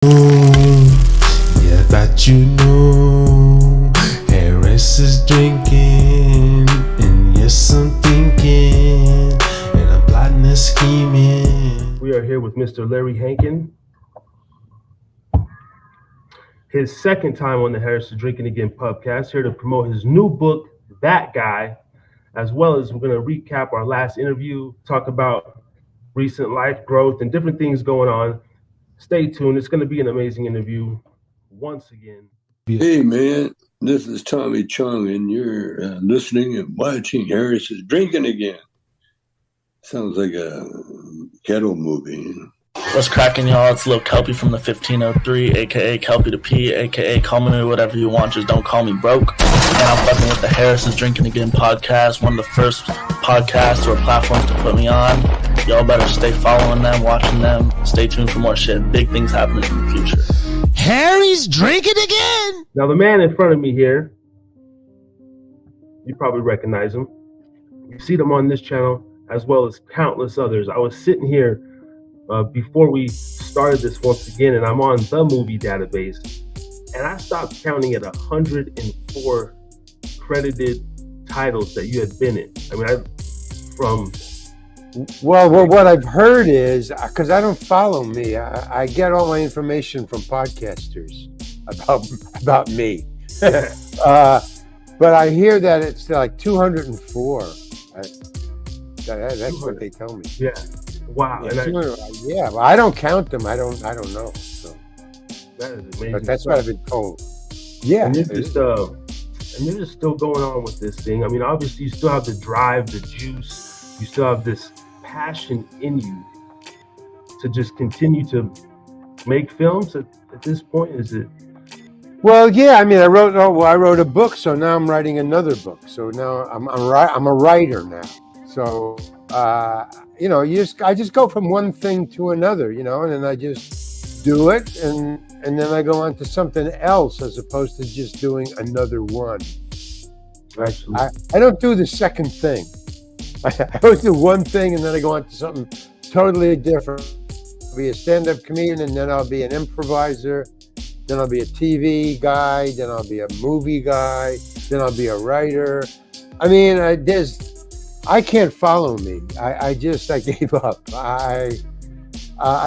Yeah, that you know Harris is drinking, and yes, I'm thinking, and I'm plotting and scheming. We are here with Mr. Larry Hankin. His second time on the Harris is Drinking Again podcast, here to promote his new book, That Guy, as well as we're going to recap our last interview, talk about recent life growth and different things going on. Stay tuned. It's going to be an amazing interview once again. Hey, man, this is Tommy Chung, and you're listening and watching Harris is Drinking Again. Sounds like a ghetto movie. What's cracking, y'all? It's Lil Kelpie from the 1503, a.k.a. Kelpie the P, a.k.a. call me whatever you want, just don't call me broke. And I'm fucking with the Harris is Drinking Again podcast, one of the first podcasts or platforms to put me on. Y'all better stay following them, watching them. Stay tuned for more shit. Big things happening in the future. Harry's drinking again. Now, the man in front of me here, you probably recognize him. You see them on this channel as well as countless others. I was sitting here before we started this once again, and I'm on the movie database, and I stopped counting at 104 credited titles that you had been in. I mean, Well, what I've heard is, because I don't follow me, I get all my information from podcasters about me. But I hear that it's like 204. That's what they tell me. Yeah. Wow. Yeah, but I don't count them. I don't know. So that is amazing. But that's what I've been told. Yeah. And you're just still going on with this thing. I mean, obviously you still have the drive, the juice. You still have this passion in you to just continue to make films at this point. Is it? Well, yeah. I mean, I wrote a book, so now I'm writing another book. So now I'm a writer now. So I just go from one thing to another, and then I just do it, and then I go on to something else as opposed to just doing another one. I don't do the second thing. I always do one thing, and then I go on to something totally different. I'll be a stand-up comedian, and then I'll be an improviser. Then I'll be a TV guy. Then I'll be a movie guy. Then I'll be a writer. I mean, I can't follow me. I gave up. I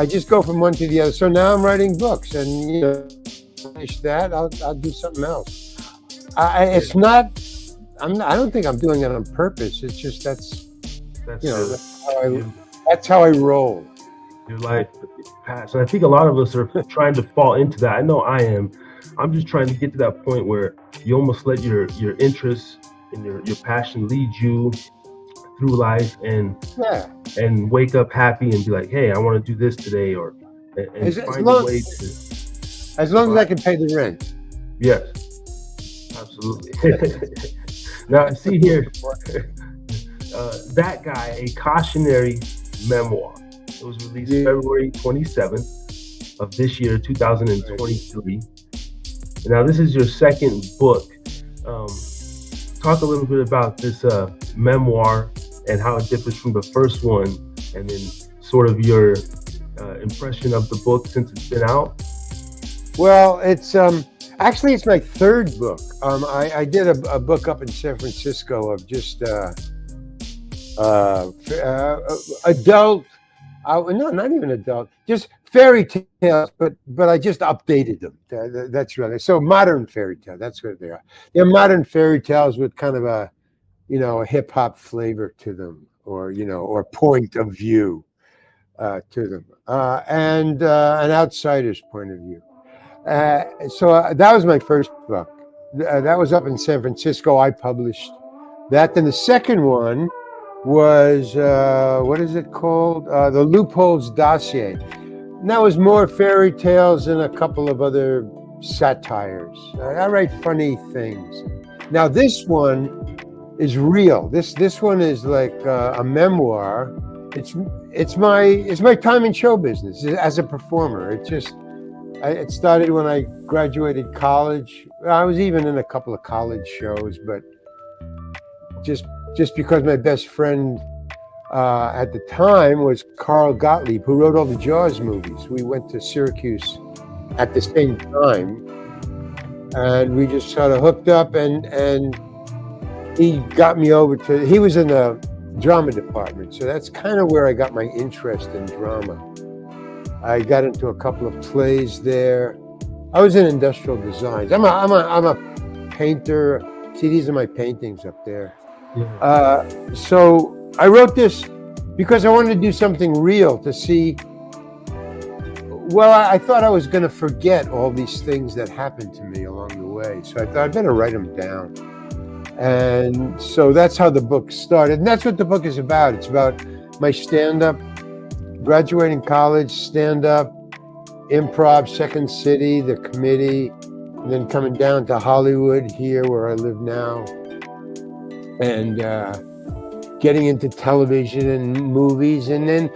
just go from one to the other. So now I'm writing books, and finish that, I'll do something else. It's not. I don't think I'm doing it on purpose. It's just that's how I roll. Your life past, and I think a lot of us are trying to fall into that. I know I am. I'm just trying to get to that point where you almost let your interests and your passion lead you through life, and wake up happy and be like, hey, I want to do this today, or as long as I can pay the rent. Yes, absolutely. Now I see here, That Guy, a cautionary memoir. It was released February 27th of this year, 2023. Now this is your second book. Talk a little bit about this memoir and how it differs from the first one, and then sort of your impression of the book since it's been out. Well, it's actually it's my third book. I did a book up in San Francisco of just adult, no, not even adult, just fairy tales, but I just updated them. That's really so modern fairy tale. That's what they are. They're modern fairy tales with kind of a hip hop flavor to them, or point of view to them, and an outsider's point of view. So that was my first book. That was up in San Francisco. I published that. Then the second one was what is it called? The Loopholes Dossier. And that was more fairy tales and a couple of other satires. I write funny things. Now this one is real. This one is like a memoir. It's my time in show business as a performer. It started when I graduated college. I was even in a couple of college shows, but just because my best friend at the time was Carl Gottlieb, who wrote all the Jaws movies. We went to Syracuse at the same time, and we just sort of hooked up, and he got me over to, he was in the drama department, so that's kind of where I got my interest in drama. I got into a couple of plays there. I was in industrial designs. I'm a painter. See, these are my paintings up there. Yeah. So I wrote this because I wanted to do something real to see. Well, I thought I was going to forget all these things that happened to me along the way. So I thought I'd better write them down. And so that's how the book started. And that's what the book is about. It's about my stand-up, graduating college, stand-up, improv, Second City, the committee, and then coming down to Hollywood here where I live now, and getting into television and movies. And then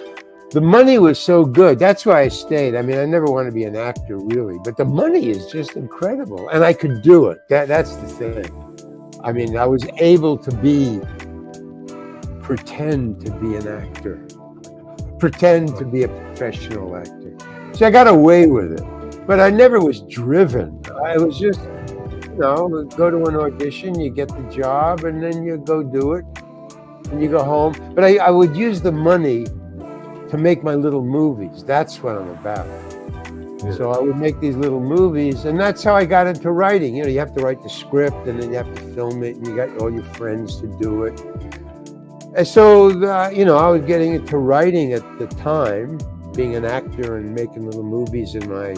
the money was so good. That's why I stayed. I mean, I never want to be an actor really, but the money is just incredible. And I could do it. That's the thing. I mean, I was able to pretend to be an actor, pretend to be a professional actor. So I got away with it, but I never was driven. I was just, go to an audition, you get the job, and then you go do it, and you go home. But I would use the money to make my little movies. That's what I'm about. Yeah. So I would make these little movies, and that's how I got into writing. You have to write the script, and then you have to film it, and you got all your friends to do it. And so, I was getting into writing at the time, being an actor and making little movies in my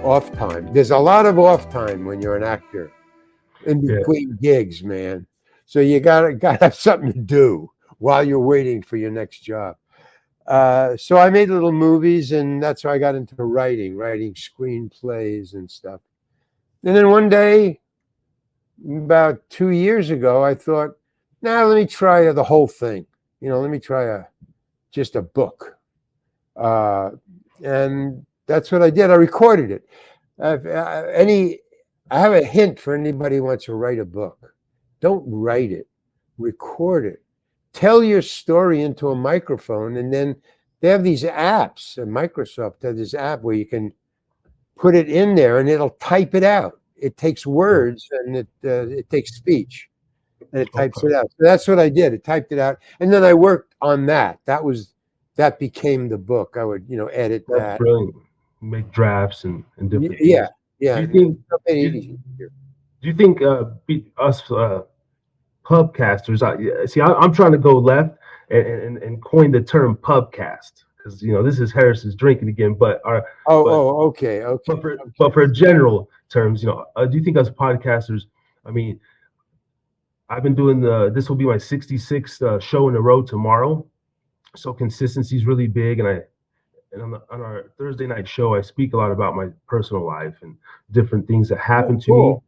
off time. There's a lot of off time when you're an actor in between gigs, man. So you gotta have something to do while you're waiting for your next job. So I made little movies, and that's how I got into writing screenplays and stuff. And then one day, about 2 years ago, I thought, let me try the whole thing. Let me try just a book. And that's what I did. I recorded it. I have a hint for anybody who wants to write a book. Don't write it, record it. Tell your story into a microphone, and then they have these apps. Microsoft has this app where you can put it in there, and it'll type it out. It takes words, and it takes speech, and it types it out. So that's what I did. It typed it out, and then I worked on that. That became the book. I would, edit that. That's brilliant. Make drafts and different things. Yeah. Do you think us pubcasters? I'm trying to go left and coin the term pubcast, because this is Harris's drinking again. But okay. But for general terms, do you think us podcasters? I mean, I've been doing this will be my 66th show in a row tomorrow. So consistency is really big, and on our Thursday night show, I speak a lot about my personal life and different things that happen to me.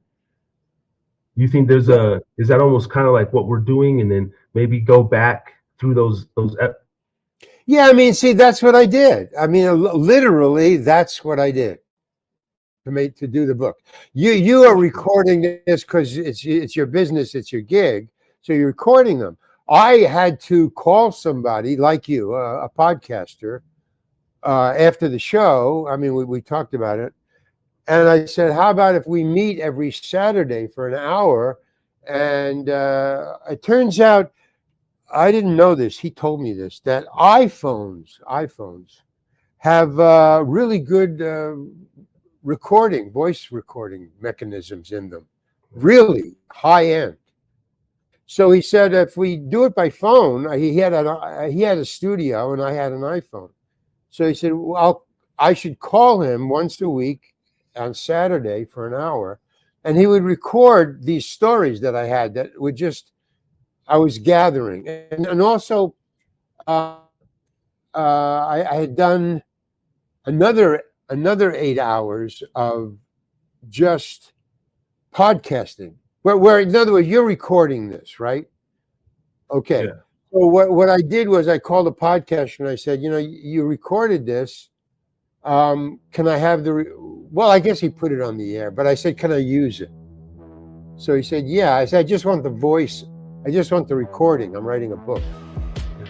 You think is that almost kind of like what we're doing, and then maybe go back through those? Yeah, I mean, see, that's what I did. I mean, literally, that's what I did to do the book. You are recording this because it's your business, it's your gig, so you're recording them. I had to call somebody like you, a podcaster, after the show. I mean, we talked about it. And I said, how about if we meet every Saturday for an hour? And it turns out, I didn't know this. He told me this, that iPhones have really good voice recording mechanisms in them, really high end. So he said, if we do it by phone, he had a studio and I had an iPhone. So he said, well, I should call him once a week on Saturday for an hour, and he would record these stories that I had that were I was gathering. And also, I had done another 8 hours of just podcasting. Where in other words, you're recording this, right? Okay. Yeah. So what I did was I called a podcaster and I said, you recorded this. Can I have well, I guess he put it on the air, but I said, can I use it? So he said, yeah. I said, I just want the voice. I just want the recording. I'm writing a book.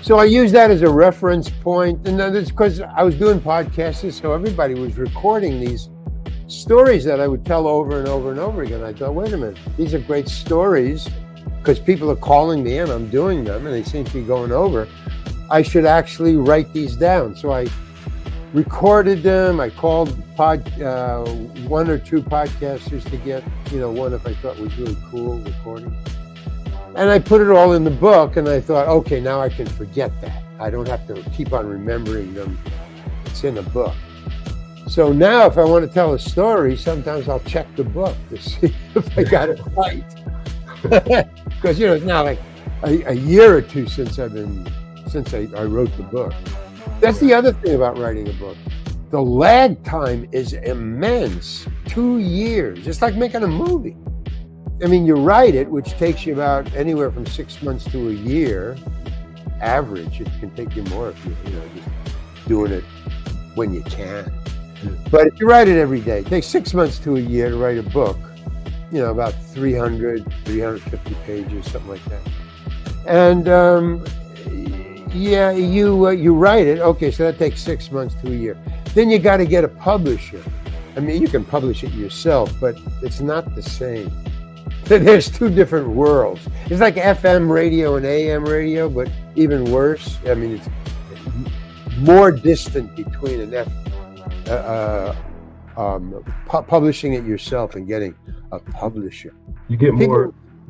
So I used that as a reference point. And then it's because I was doing podcasts, so everybody was recording these stories that I would tell over and over and over again. I thought, wait a minute, these are great stories because people are calling me and I'm doing them and they seem to be going over. I should actually write these down. So I recorded them. I called one or two podcasters to get, one if I thought was really cool recording. And I put it all in the book and I thought, okay, now I can forget that. I don't have to keep on remembering them. It's in a book. So now if I want to tell a story, sometimes I'll check the book to see if I got it right. Because, it's now like a year or two since I wrote the book. That's the other thing about writing a book. The lag time is immense. 2 years. It's like making a movie. I mean, you write it, which takes you about anywhere from 6 months to a year. Average. It can take you more if you're just doing it when you can. But if you write it every day, it takes 6 months to a year to write a book. About 300, 350 pages, something like that. And you write it. Okay, so that takes 6 months to a year. Then you got to get a publisher. I mean, you can publish it yourself, but it's not the same. There's two different worlds. It's like FM radio and AM radio, but even worse. I mean, it's more distant between publishing it yourself and getting a publisher. You get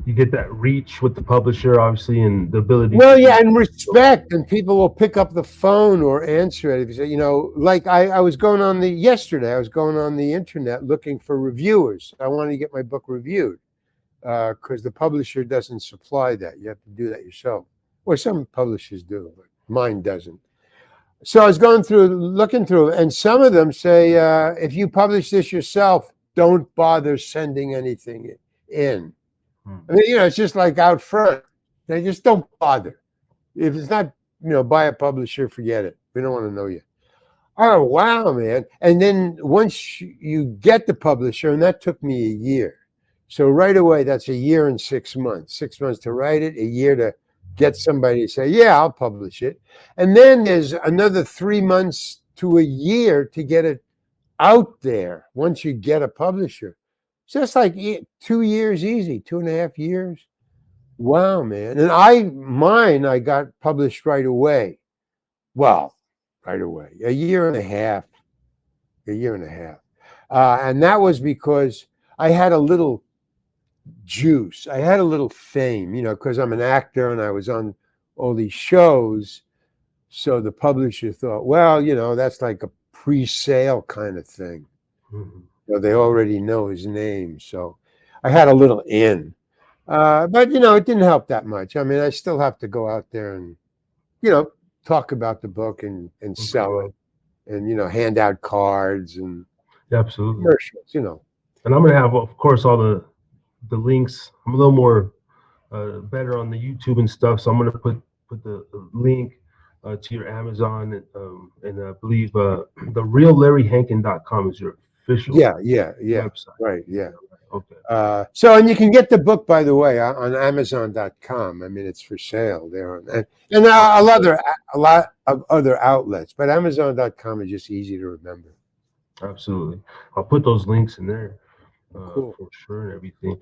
you get that reach with the publisher, obviously, and the ability. Well, yeah, and respect, and people will pick up the phone or answer it. If you say, like I was going on yesterday, I was going on the internet looking for reviewers. I wanted to get my book reviewed because the publisher doesn't supply that. You have to do that yourself. Well, some publishers do, but mine doesn't. So I was looking through, and some of them say, if you publish this yourself, don't bother sending anything in. I mean, it's just like out front. They just don't bother. If it's not, by a publisher, forget it. We don't want to know you. Oh, wow, man. And then once you get the publisher, and that took me a year. So right away, that's a year and 6 months. 6 months to write it, a year to get somebody to say, yeah, I'll publish it. And then there's another 3 months to a year to get it out there once you get a publisher. So that's like 2 years easy, 2.5 years. Wow, man. And I got published right away. Well, right away, a year and a half. And that was because I had a little juice. I had a little fame, because I'm an actor and I was on all these shows. So the publisher thought, well, that's like a pre-sale kind of thing. Mm-hmm. They already know his name. So I had a little in. But, it didn't help that much. I mean, I still have to go out there and, talk about the book and sell it and, hand out cards and absolutely commercials, And I'm going to have, of course, all the links. I'm a little more better on the YouTube and stuff. So I'm going to put the link to your Amazon and I believe the reallarryhankin.com is your official website. Right, yeah. Okay. So, and you can get the book, by the way, on Amazon.com. I mean, it's for sale there, and a lot of other outlets. But Amazon.com is just easy to remember. Absolutely, I'll put those links in there Cool. for sure and everything.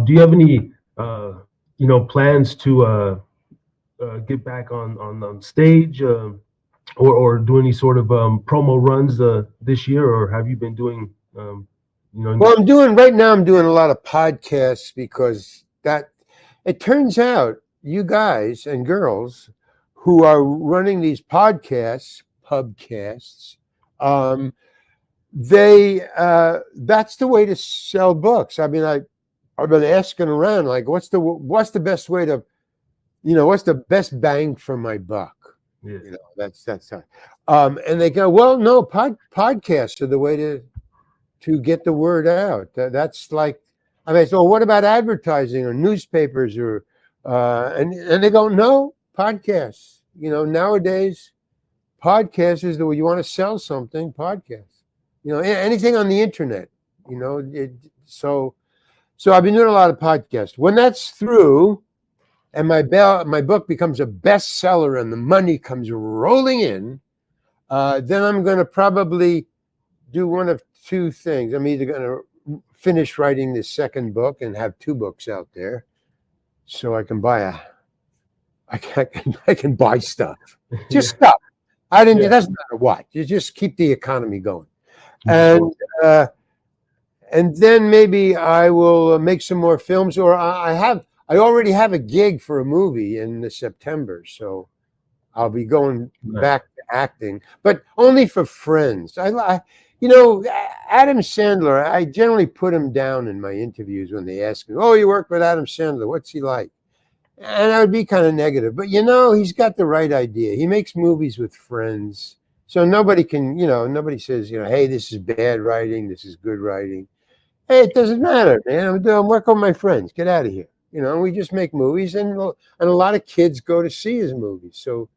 Do you have any plans to get back on stage or do any sort of promo runs this year, or have you been doing? Well, I'm doing a lot of podcasts because it turns out you guys and girls who are running these podcasts, pubcasts, that's the way to sell books. I mean, I've been asking around, like, what's the best way to, what's the best bang for my buck? Yeah. That's and they go, well, no, podcasts are the way to get the word out. That's like, I mean, so what about advertising or newspapers or, and they go, no, podcasts. Nowadays, podcasts is the way you want to sell something. Podcasts. Anything on the internet. So I've been doing a lot of podcasts. When that's through, and my book becomes a bestseller and the money comes rolling in, then I'm going to probably do one of two things. I'm either going to finish writing this second book and have 2 books out there, so I can I can buy stuff, just stuff. It doesn't matter what. You just keep the economy going, and then maybe I will make some more films, or I already have a gig for a movie in September, so I'll be going back to acting, but only for friends. You know, Adam Sandler, I generally put him down in my interviews when they ask me, "Oh, you work with Adam Sandler. What's he like?" And I would be kind of negative, but you know, he's got the right idea. He makes movies with friends, so nobody says, hey, this is bad writing, this is good writing. Hey, it doesn't matter, man. I'm working with my friends. Get out of here. We just make movies, and a lot of kids go to see his movies. So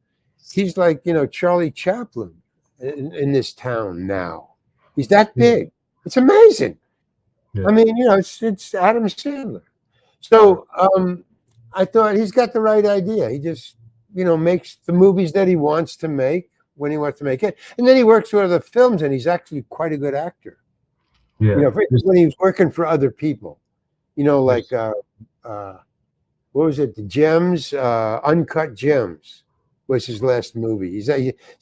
he's like, Charlie Chaplin in this town now. He's that big. It's amazing. Yeah. I mean, it's Adam Sandler. So I thought he's got the right idea. He just, makes the movies that he wants to make when he wants to make it. And then he works with other films, and he's actually quite a good actor. Yeah. When he was working for other people, like, what was it? The Gems, Uncut Gems was his last movie. He's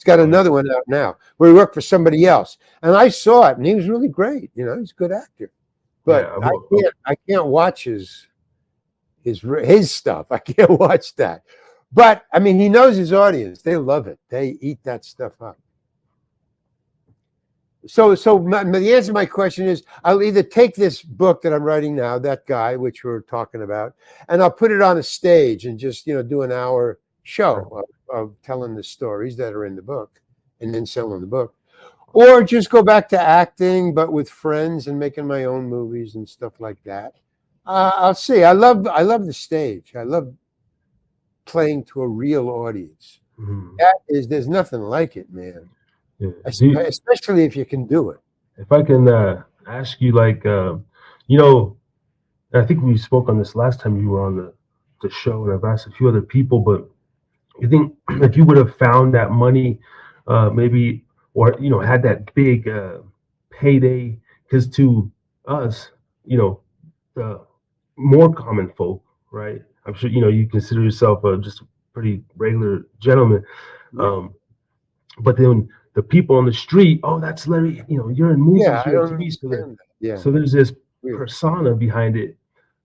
got another one out now where he worked for somebody else. And I saw it, and he was really great. He's a good actor. But I can't watch his stuff. I can't watch that. But I mean, he knows his audience. They love it. They eat that stuff up. So the answer to my question is, I'll either take this book that I'm writing now, That Guy, which we're talking about, and I'll put it on a stage and just, do an hour show of telling the stories that are in the book and then selling the book. Or just go back to acting, but with friends and making my own movies and stuff like that. I'll see. I love the stage. I love playing to a real audience. Mm-hmm. There's nothing like it, man. Yeah. Especially if you can do it. If I can ask you, like, I think we spoke on this last time you were on the show, and I've asked a few other people, but you think if you would have found that money, maybe, or, had that big payday, because to us, the more common folk, right? I'm sure, you consider yourself just a pretty regular gentleman. Yeah. But then the people on the street, oh, that's Larry, you're in movies, you're in TV. So there's this persona behind it.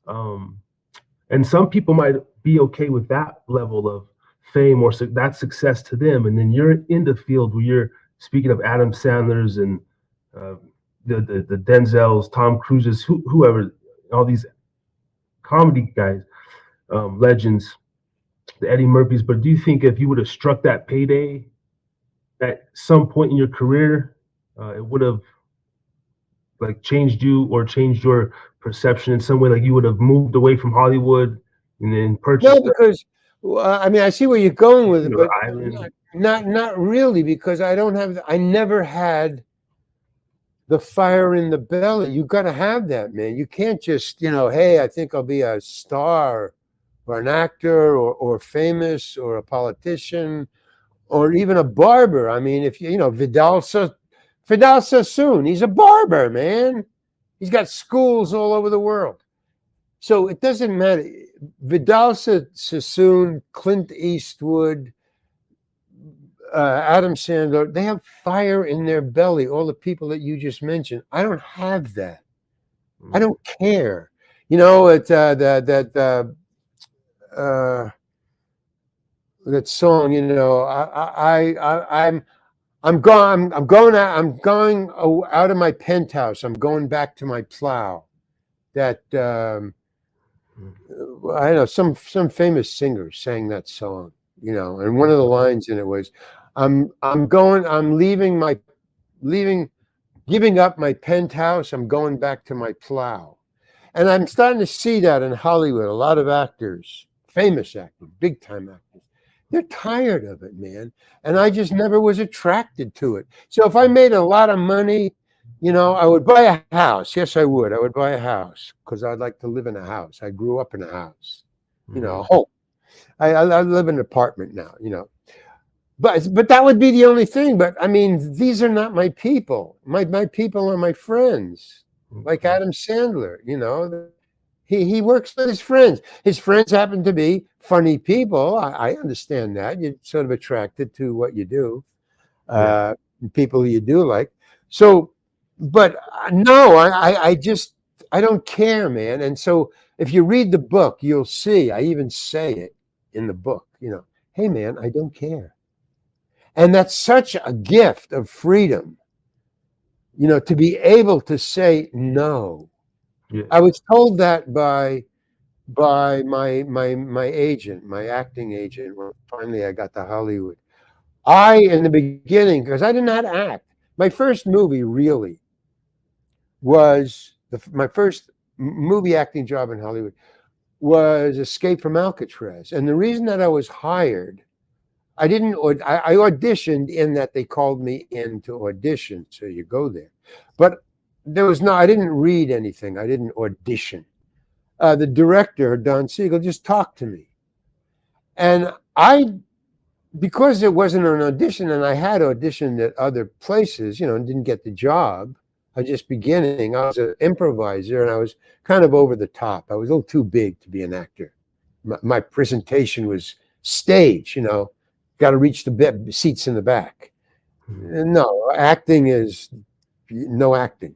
And some people might be okay with that level of fame or that success to them. And then you're in the field where you're speaking of Adam Sandler's and the Denzels, Tom Cruises, whoever, all these comedy guys, legends, the Eddie Murphys. But do you think if you would have struck that payday at some point in your career, it would have like changed you or changed your perception in some way? Like you would have moved away from Hollywood and then purchased? No, because I mean, I see where you're going with it, but not really, because I never had the fire in the belly. You got to have that, man. You can't just, hey, I think I'll be a star or an actor or famous or a politician or even a barber. I mean, if Vidal Sassoon, he's a barber, man. He's got schools all over the world. So it doesn't matter. Vidal Sassoon, Clint Eastwood, Adam Sandler, they have fire in their belly, all the people that you just mentioned. I don't have that. I don't care. That song, I'm going out of my penthouse. I'm going back to my plow. That I know some famous singers sang that song, and one of the lines in it was, giving up my penthouse. I'm going back to my plow. And I'm starting to see that in Hollywood. A lot of actors, famous actors, big time actors, they're tired of it, man. And I just never was attracted to it. So if I made a lot of money, I would buy a house. Yes, I would. I would buy a house because I'd like to live in a house. I grew up in a house, a home. I live in an apartment now, But that would be the only thing. But I mean, these are not my people. My people are my friends, like Adam Sandler. You know, he works with his friends. His friends happen to be funny people. I understand that. You're sort of attracted to what you do, people you do like. So, but no, I just I don't care, man. And so if you read the book, you'll see. I even say it in the book. You know, hey, man, I don't care. And that's such a gift of freedom, you know, to be able to say no. Yeah. I was told that by my agent, my acting agent, when finally I got to Hollywood. In the beginning, because I did not act. My first movie really was my first movie acting job in Hollywood was Escape from Alcatraz. And the reason that I was hired, I auditioned in that they called me in to audition. So you go there. But I didn't read anything. I didn't audition. The director, Don Siegel, just talked to me. And because it wasn't an audition and I had auditioned at other places, you know, and didn't get the job, I was just beginning. I was an improviser and I was kind of over the top. I was a little too big to be an actor. My presentation was stage, you know. Got to reach the seats in the back. No, acting is no acting.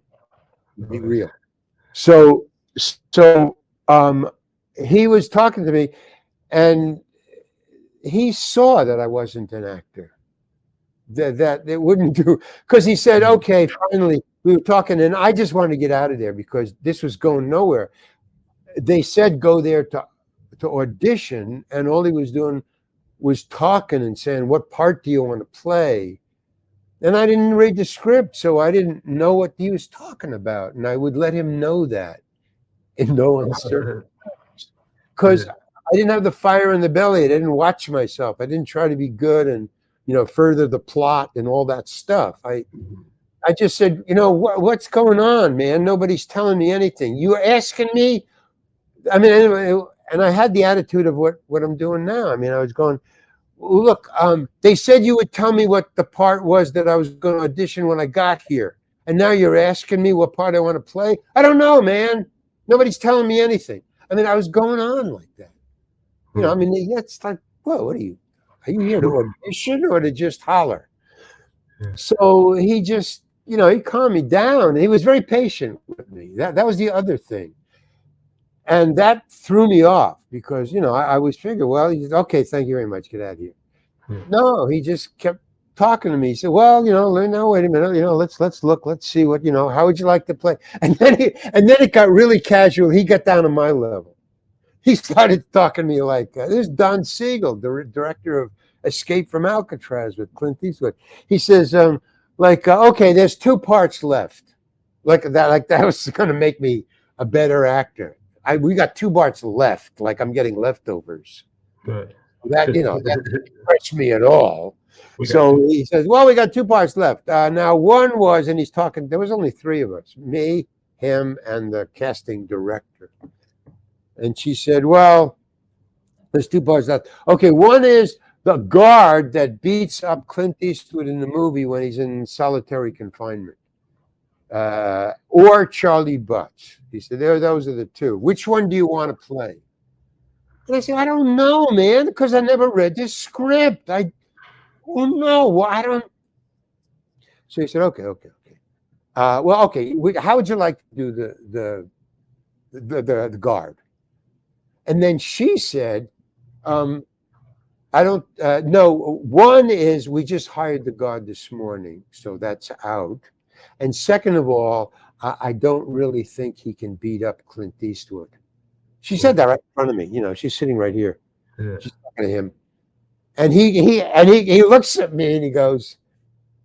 Be real. So he was talking to me, and he saw that I wasn't an actor. That it wouldn't do, because he said, "Okay, finally." We were talking, and I just wanted to get out of there because this was going nowhere. They said go there to audition, and all he was doing was talking and saying, "What part do you want to play?" And I didn't read the script, so I didn't know what he was talking about. And I would let him know that in no uncertain terms, because I didn't have the fire in the belly. I didn't watch myself. I didn't try to be good and, you know, further the plot and all that stuff. I just said, you know, what's going on, man? Nobody's telling me anything. You're asking me. I mean, anyway, and I had the attitude of what I'm doing now. I mean, I was going, look, they said you would tell me what the part was that I was going to audition when I got here. And now you're asking me what part I want to play? I don't know, man. Nobody's telling me anything. I mean, I was going on like that. You know, I mean, that's like, whoa, are you here to audition or to just holler? So he just, you know, he calmed me down. He was very patient with me. That was the other thing. And that threw me off because, you know, I was figuring, well, he said, okay, thank you very much. Get out of here. No, he just kept talking to me. He said, well, you know, now wait a minute, you know, let's look, let's see what, you know, how would you like to play? And then it got really casual. He got down to my level. He started talking to me like, this is Don Siegel, the director of Escape from Alcatraz with Clint Eastwood. He says, okay, there's two parts left. Like that was going to make me a better actor. We got two parts left, like I'm getting leftovers. Good. That, you know, that didn't touch me at all. So he says, well, we got two parts left. Now one was, and he's talking, there was only three of us, me, him, and the casting director. And she said, well, there's two parts left. Okay, one is the guard that beats up Clint Eastwood in the movie when he's in solitary confinement. Or Charlie Butts. He said, those are the two. Which one do you want to play? And I said, I don't know, man, because I never read this script. I don't know. I don't. So he said, okay. Well, okay. How would you like to do the guard? And then she said, I don't know. One is we just hired the guard this morning, so that's out. And second of all, I don't really think he can beat up Clint Eastwood. She said that right in front of me. You know, she's sitting right here. Yeah. She's talking to him. And he looks at me and he goes,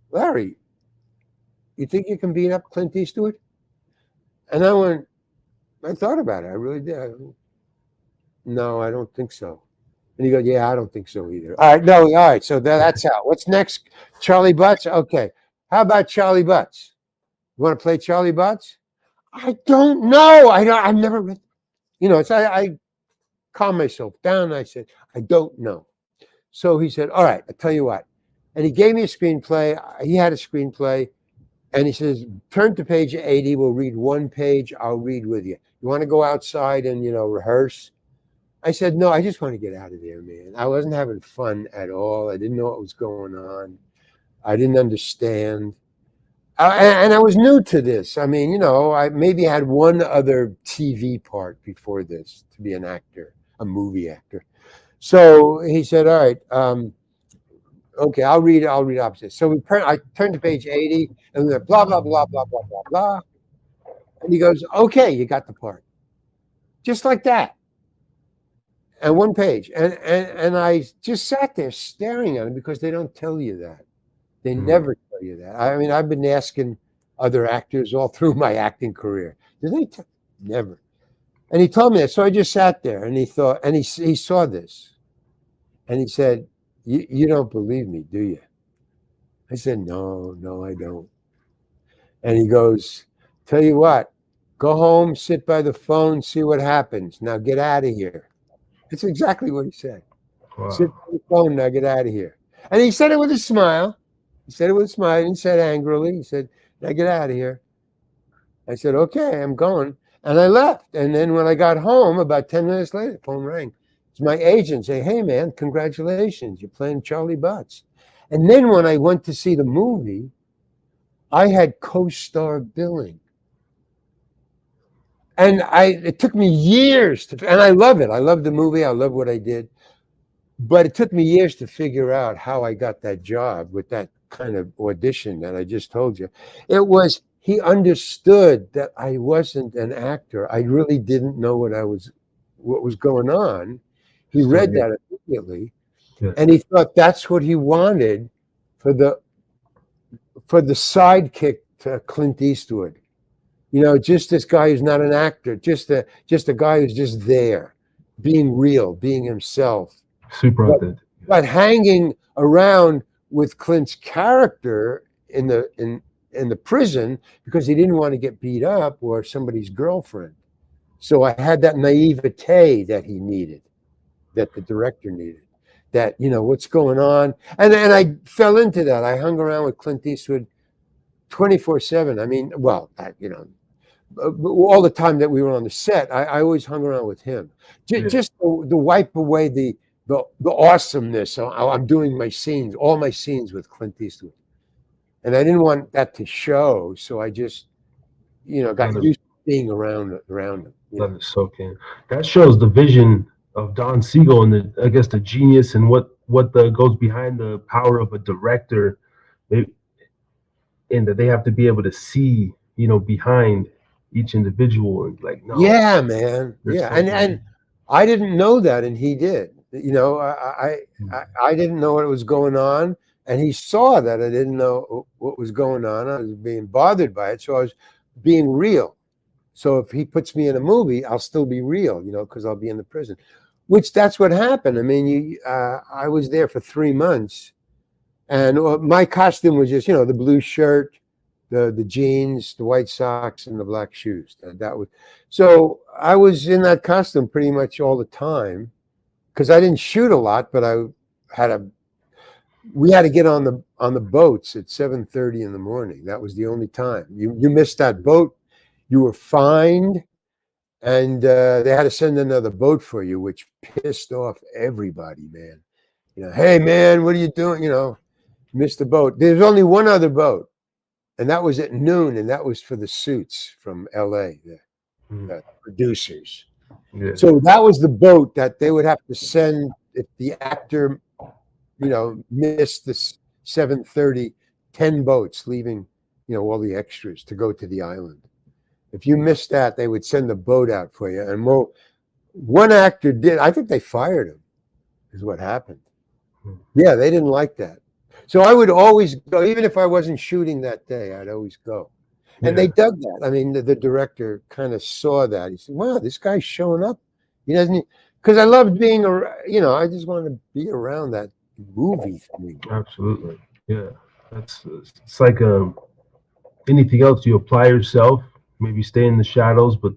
Larry, you think you can beat up Clint Eastwood? And I thought about it. I really did. No, I don't think so. And he goes, yeah, I don't think so either. All right. So that's out. What's next? Charlie Butts? Okay. How about Charlie Butts? You want to play Charlie Butts? I don't know. I've never read. You know, so I calmed myself down. I said, I don't know. So he said, all right, I'll tell you what. And he gave me a screenplay. He had a screenplay. And he says, turn to page 80. We'll read one page. I'll read with you. You want to go outside and, rehearse? I said, no, I just want to get out of there, man. I wasn't having fun at all. I didn't know what was going on. I didn't understand. And I was new to this. I mean, I maybe had one other TV part before this to be an actor, a movie actor. So he said, all right, okay, I'll read opposite. So I turned to page 80 and we went blah, blah, blah, blah, blah, blah, blah. And he goes, okay, you got the part. Just like that. And one page. And I just sat there staring at him because they don't tell you that. They never tell you that. I mean, I've been asking other actors all through my acting career. Did they tell? Never. And he told me that. So I just sat there and he thought, and he saw this. And he said, you don't believe me, do you? I said, no, I don't. And he goes, tell you what, go home, sit by the phone, see what happens. Now get out of here. That's exactly what he said. Wow. Sit by the phone, now get out of here. And he said it with a smile. He said it with a smile. He didn't say it angrily. He said, now get out of here. I said, okay, I'm going. And I left. And then when I got home, about 10 minutes later, the phone rang. It's my agent saying, hey, man, congratulations. You're playing Charlie Butts. And then when I went to see the movie, I had co-star billing. And it took me years and I love it. I love the movie. I love what I did. But it took me years to figure out how I got that job with that kind of audition that I just told you. It was, he understood that I wasn't an actor. I really didn't know what was going on. He read that immediately. Yeah. And he thought that's what he wanted for the sidekick to Clint Eastwood. Just this guy who's not an actor, just a guy who's just there, being real, being himself. Super authentic. But hanging around with Clint's character in the prison because he didn't want to get beat up or somebody's girlfriend. So I had that naivete that he needed, that the director needed. That, what's going on? And I fell into that. I hung around with Clint Eastwood 24/7. I mean, well, all the time that we were on the set, I always hung around with him. Just to wipe away the awesomeness. So I'm doing all my scenes with Clint Eastwood. And I didn't want that to show. So I just, got used to being around him. Let it soak in. That shows the vision of Don Siegel and the genius and what goes behind the power of a director. And that they have to be able to see, behind each individual and no. Yeah, man. Yeah. And I didn't know that. And he did, I didn't know what was going on. And he saw that I didn't know what was going on. I was being bothered by it. So I was being real. So if he puts me in a movie, I'll still be real, because I'll be in the prison, which that's what happened. I mean, I was there for 3 months. And my costume was just, the blue shirt, the jeans, the white socks, and the black shoes. So I was in that costume pretty much all the time because I didn't shoot a lot, but we had to get on the boats at 7:30 in the morning. That was the only time. You missed that boat, you were fined, and they had to send another boat for you, which pissed off everybody, man. Hey man, what are you doing? Missed the boat. There's only one other boat, and that was at noon, and that was for the suits from LA, the producers. Yeah. So that was the boat that they would have to send if the actor, missed the 7:30, 10 boats leaving, all the extras to go to the island. If you missed that, they would send the boat out for you. And one actor did. I think they fired him, is what happened. Yeah, they didn't like that. So I would always go, even if I wasn't shooting that day, I'd always go. And they dug that. I mean, the director kind of saw that. He said, wow, this guy's showing up. He doesn't, because I loved being, I just wanted to be around that movie thing. Absolutely. Yeah. It's like anything else. You apply yourself, maybe stay in the shadows, but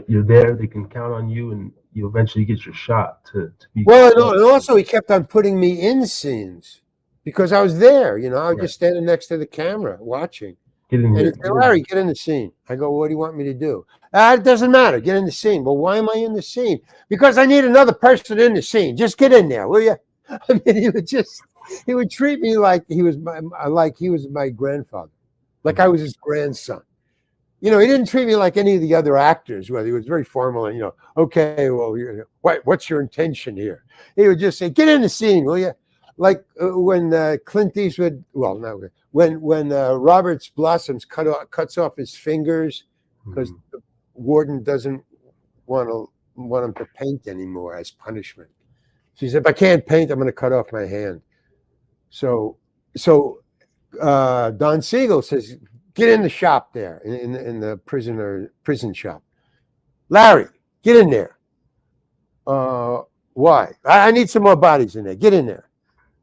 you're there. They can count on you, and you eventually get your shot to be. Well, and also he kept on putting me in scenes. because I was there. You know, I was Right. just standing next to the camera watching. Get in And he there. said, Larry, get in the scene. I go, what do you want me to do? It doesn't matter. Get in the scene. Well, why am I in the scene? Because I need another person in the scene. Just get in there, will you? I mean, he would treat me like he was my grandfather, like I was his grandson. You know, he didn't treat me like any of the other actors, where he was very formal and, okay, well, what's your intention here? He would just say, get in the scene, will you? Like when Clint Eastwood, well, not when Robert's Blossoms cuts off his fingers because the warden doesn't want him to paint anymore as punishment. She said, if I can't paint, I'm going to cut off my hand. So Don Siegel says, get in the shop there, in the prison shop. Larry, get in there. Why? I need some more bodies in there. Get in there.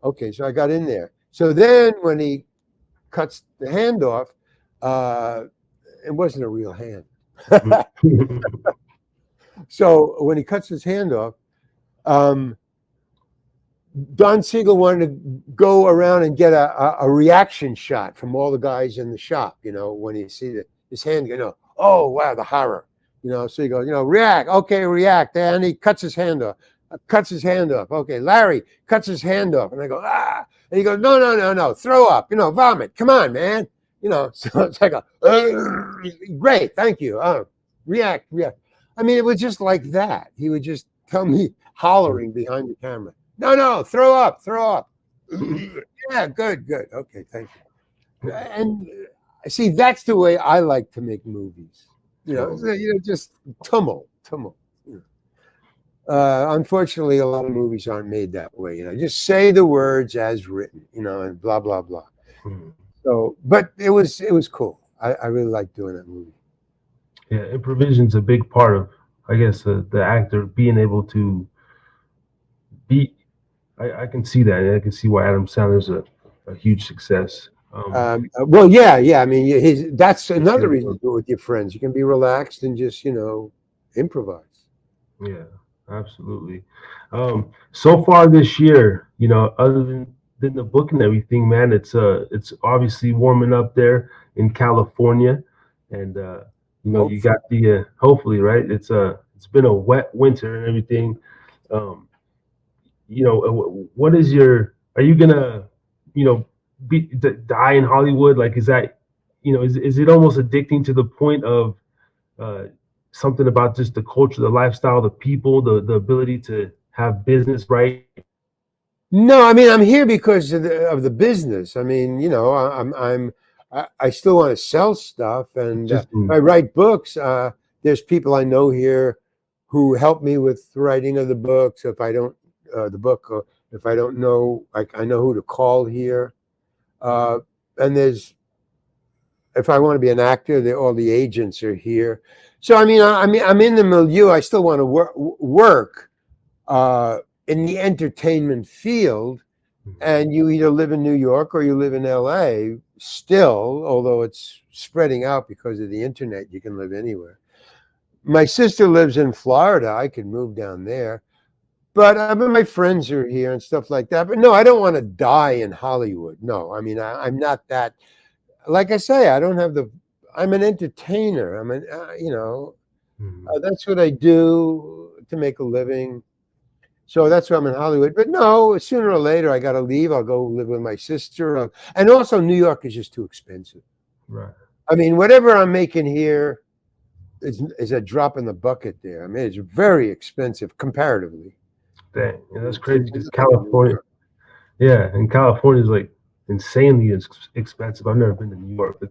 Okay, so I got in there. So then when he cuts the hand off, it wasn't a real hand. So when he cuts his hand off, Don Siegel wanted to go around and get a reaction shot from all the guys in the shop, when you see his hand, oh, wow, the horror, so he goes, react, okay, react. And he cuts his hand off. Okay, Larry cuts his hand off. And I go, ah. And he goes, no, throw up, vomit. Come on, man. So it's like great, thank you. React. I mean, it was just like that. He would just tell me hollering behind the camera. No, throw up. Yeah, good. Okay, thank you. And see, that's the way I like to make movies. Just tumult. Unfortunately, a lot of movies aren't made that way. Just say the words as written, and blah blah blah. So, but it was cool. I really liked doing that movie. Yeah, improvisation's a big part of, I guess, the actor being able to be. I can see that. And I can see why Adam Sandler's a huge success. Well, yeah. I mean, that's another reason to do it with your friends. You can be relaxed and just, improvise. Yeah, absolutely. So far this year, other than the book and everything, man, it's obviously warming up there in California, and hopefully. You got the hopefully, right? It's been a wet winter and everything. What is are you gonna, die in Hollywood? Like, is that, is it almost addicting to the point of something about just the culture, the lifestyle, the people, the ability to have business, right? No, I mean, I'm here because of the business. I mean, I still want to sell stuff, and I write books. There's people I know here who help me with the writing of the books. If I don't if I don't know, I know who to call here. And if I want to be an actor, all the agents are here. So I mean, I'm in the milieu. I still want to work in the entertainment field. And you either live in New York or you live in LA. Still, although it's spreading out because of the internet, you can live anywhere. My sister lives in Florida. I could move down there. But my friends are here and stuff like that. But no, I don't want to die in Hollywood. No, I mean, I'm not that. Like I say, I'm an entertainer. That's what I do to make a living. So that's why I'm in Hollywood. But no, sooner or later, I got to leave. I'll go live with my sister. And also, New York is just too expensive. Right. I mean, whatever I'm making here is a drop in the bucket there. I mean, it's very expensive comparatively. Dang, that's crazy. Because California, and California is like insanely expensive. I've never been to New York. I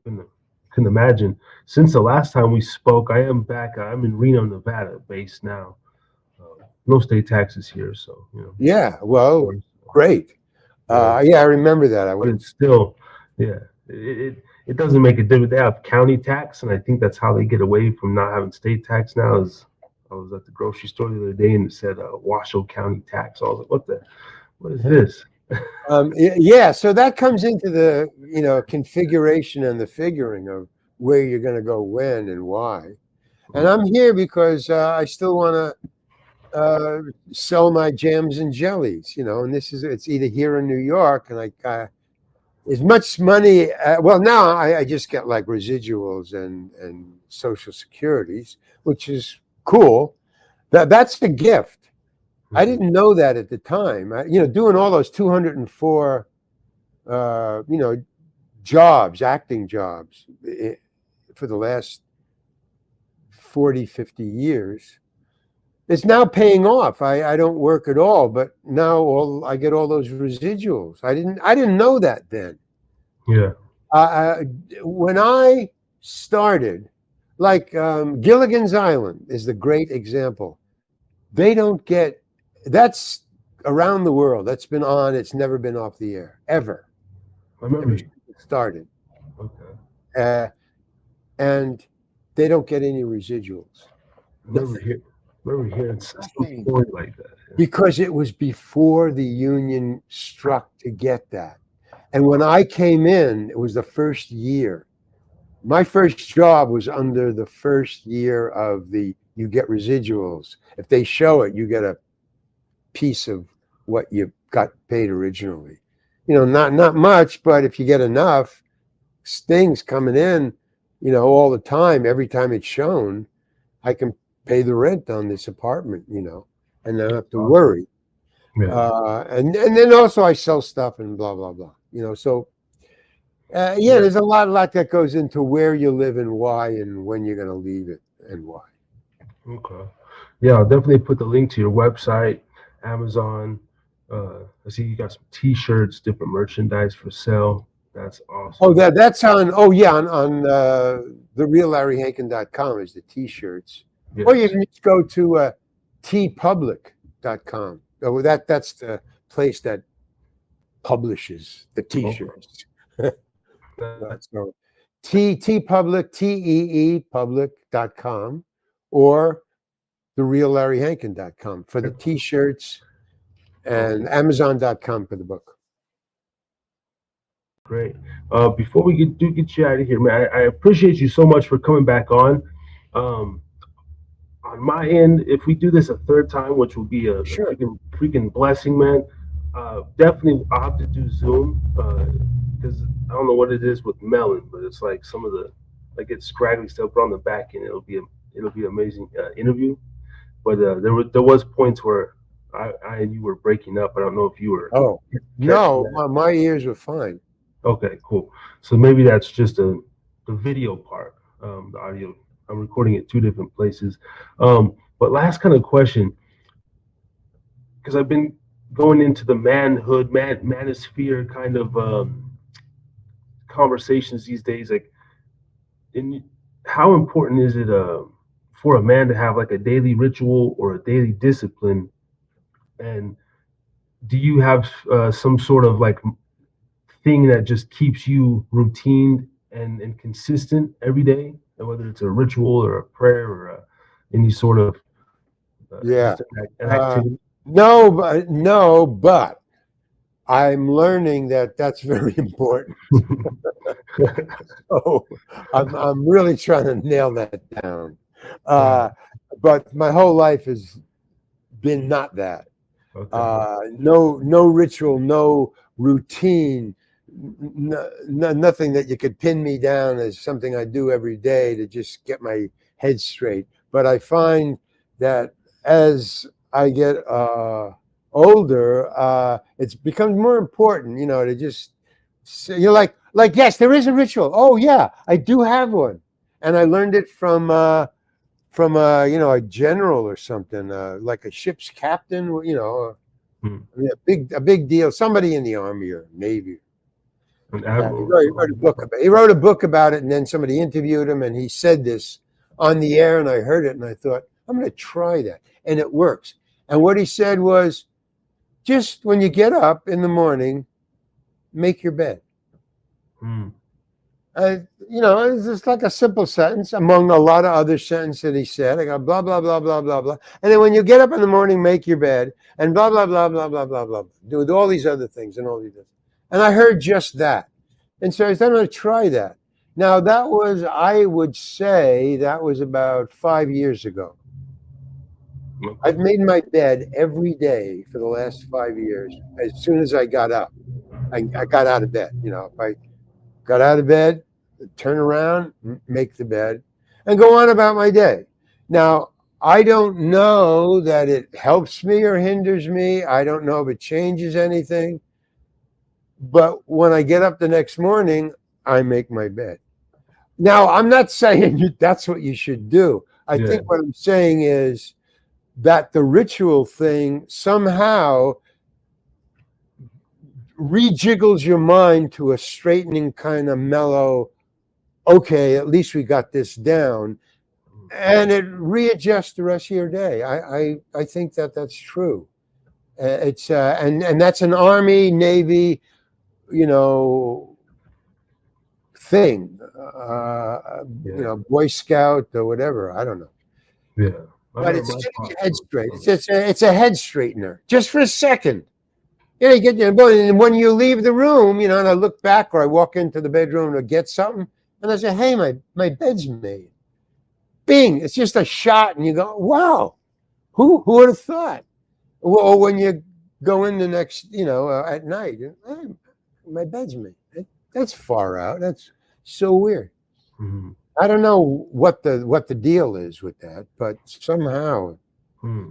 couldn't imagine. Since the last time we spoke, I am back. I'm in Reno, Nevada, based now. No state taxes here, so Yeah, well, great. I remember that. But it's still, it doesn't make a difference. They have county tax, and I think that's how they get away from not having state tax now. I was at the grocery store the other day and it said Washoe County tax. I was like, what is this? So that comes into the configuration and the figuring of where you're going to go when and why. And I'm here because I still want to sell my jams and jellies, and it's either here in New York, and as much money. Well, now I just get like residuals and social securities, which is cool. That's a gift. I didn't know that at the time. Doing all those 204, jobs, acting jobs for the last 40, 50 years. It's now paying off. I don't work at all, but now I get all those residuals. I didn't know that then. Yeah. When I started, like Gilligan's Island is the great example. They don't get, that's around the world. That's been on. It's never been off the air ever. I remember Ever since it started, Okay. and they don't get any residuals. I remember hearing something like that. Because it was before the union struck to get that. And when I came in, it was the first year. My first job was under the first year of you get residuals. If they show it, you get a piece of what you got paid originally. Not much, but if you get enough things coming in, all the time, every time it's shown, I can pay the rent on this apartment, and not have to worry. Yeah. And then also I sell stuff and blah, blah, blah, so there's a lot that goes into where you live and why and when you're going to leave it and why. Okay. Yeah, I'll definitely put the link to your website, Amazon. I see you got some T-shirts, different merchandise for sale. That's awesome. Oh, that's on. Oh, yeah, on thereallarryhankin.com is the T-shirts. Yes. Or you can just go to tpublic.com. Oh, that's the place that publishes the T-shirts. So tpublic, TEE public.com, or thereallarryhankin.com for the T-shirts, and Amazon.com for the book. Great. Before we get you out of here, man, I appreciate you so much for coming back on. On my end, if we do this a third time, which will be a freaking blessing, man, definitely I'll have to do Zoom, because I don't know what it is with Melon, but it's like some of the it's scraggly stuff, but on the back end it'll be amazing interview. But there was points where I and you were breaking up. I don't know if you were. Oh no, my ears were fine. Okay, cool. So maybe that's just the video part, the audio. I'm recording at two different places. But last kind of question, because I've been going into the manhood, manosphere kind of conversations these days. Like, how important is it for a man to have like a daily ritual or a daily discipline? And do you have some sort of like thing that just keeps you routine and consistent every day, whether it's a ritual or a prayer or any sort of an activity? No, but I'm learning that that's very important. So I'm really trying to nail that down. But my whole life has been not that. Okay. No ritual, no routine, nothing that you could pin me down as something I do every day to just get my head straight. But I find that as I get older, it's become more important, to just you're like, yes, there is a ritual. Oh yeah, I do have one, and I learned it from a general or something, like a ship's captain, a big deal, somebody in the Army or Navy. He wrote a book about it, and then somebody interviewed him, and he said this on the air, and I heard it, and I thought, I'm going to try that, and it works. And what he said was, just when you get up in the morning, make your bed. It's just like a simple sentence among a lot of other sentences that he said. I go blah, blah, blah, blah, blah, blah. And then when you get up in the morning, make your bed, and blah, blah, blah, blah, blah, blah, blah. Do all these other things and all these things. And I heard just that. And so I said, I'm going to try that. Now, I would say that was about 5 years ago. I've made my bed every day for the last 5 years. As soon as I got up, I got out of bed. If I got out of bed, turn around, make the bed, and go on about my day. Now, I don't know that it helps me or hinders me. I don't know if it changes anything. But when I get up the next morning, I make my bed. Now, I'm not saying that's what you should do. I think what I'm saying is that the ritual thing somehow rejiggles your mind to a straightening kind of mellow, okay, at least we got this down, and it readjusts the rest of your day. I think that that's true. It's and that's an Army, Navy, thing, Boy Scout or whatever. I don't know. Yeah. But it's getting your head straight. It's a head straightener, just for a second. You get your and when you leave the room, and I look back or I walk into the bedroom to get something, and I say, "Hey, my bed's made." Bing! It's just a shot, and you go, "Wow, who would have thought?" Or when you go in the next, at night, hey, my bed's made. That's far out. That's so weird. Mm-hmm. I don't know what the deal is with that, but somehow.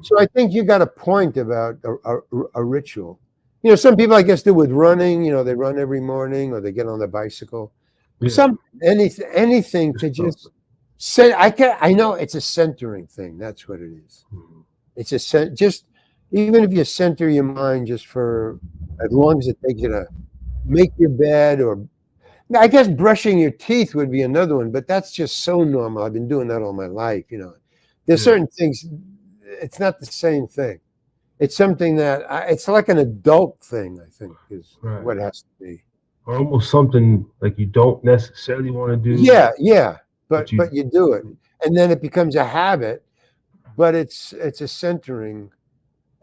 So I think you got a point about a ritual. Some people, I guess, do with running. They run every morning, or they get on the bicycle. Yeah. Anything to just say. I know it's a centering thing. That's what it is. It's just even if you center your mind just for as long as it takes you to make your bed, or I guess brushing your teeth would be another one, but that's just so normal. I've been doing that all my life. There's certain things. It's not the same thing. It's something that it's like an adult thing, I think, is what it has to be. Or almost something like you don't necessarily want to do. Yeah, but you do it, and then it becomes a habit. But it's a centering,